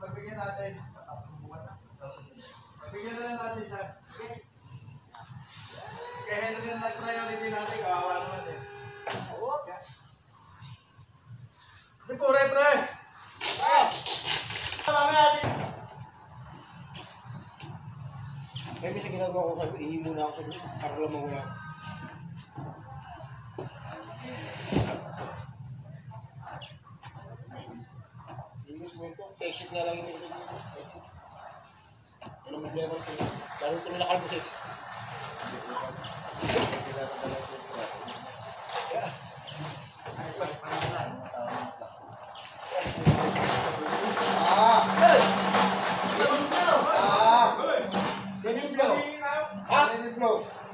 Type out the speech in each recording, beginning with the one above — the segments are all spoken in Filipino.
Pagbigyan natin. Pagbigyan na natin siya. Kaya ito yung priority natin. Kawawa naman eh. Siguro pre! Mamaya natin. Kaya may ginagawa ko kayo, ihi muna ako sa group para lang mawala. Inis mo ito, sa exit nga lang yung exit. Anong problema sa exit? Lalo ito nilakal mo sa exit.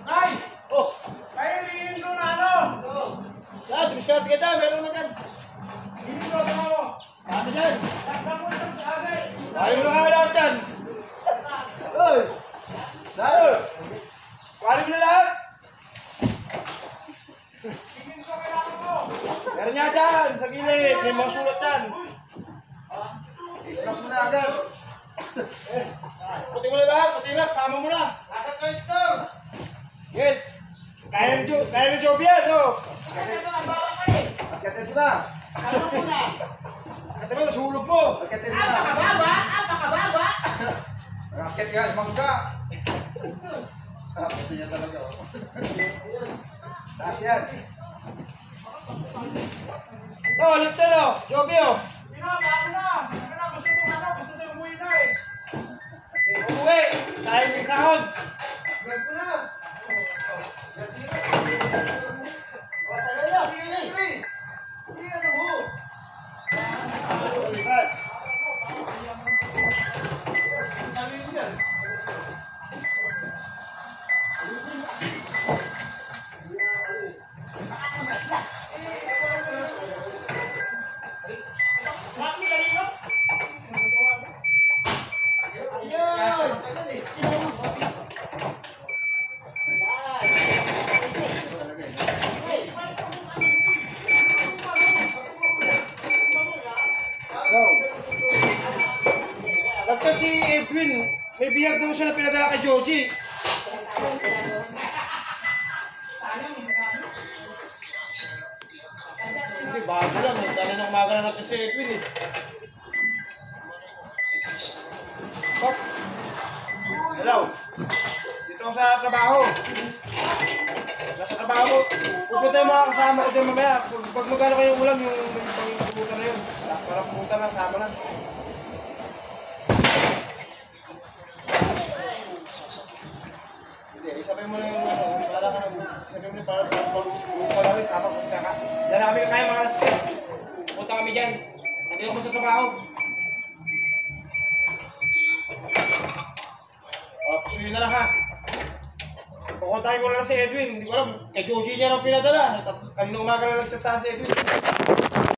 Nay! Oh! Kayo linin ko na ano? Yan, tumiskarte ka dyan, meron na dyan. Linin ko na ako. Kami dyan. Takpan mo sa kasi. Ayaw mo na kami lahat dyan. Uy! Lalo! Kuhanin mo na lahat. Linin ko kailangan ko. Meron niya dyan, sa gilid. May mga sulat dyan. Islam mo na agad. Puti mo na lahat, puti na, sama mo na. Nasa kwento. Yes. Kaya ni Joby yan, no? Pagkatin mo na. Kata mo, nasulog mo. Pagkatin mo na. Apakababa! Rakit ka, mangga. Gusto niya talaga. Taas yan. No, lift na, no? Joby, oh. Bago na. Gusto mo umuwi na eh. Umuwi. Sayang yung sahod. Grab mo na. Nagka si Edwin, may biyak daw siya na pinadala kay Joji. Hindi, bago lang. Dala ng umaga na nagchat si Edwin eh. Stop. Hello. Dito ako sa trabaho. Nasa trabaho. Pupunta yung mga kasama ko din mamaya. Pag magkano kayong ulam, yung pumunta na yun. Para pumunta na, sama na. Hindi, isabay mo na yung para ka na. Isabay mo na para pag-uwi, sama ko si Kaka. Diyan na kami kaya mga alas-10. Pupunta kami dyan. Nandito ko sa trabaho. Pasuyin na lang ha. Pupuntahin ko na lang si Edwin. Hindi ko alam, kay Joji niya lang pinadala. Kanina umaga na nag-chat sa si Edwin.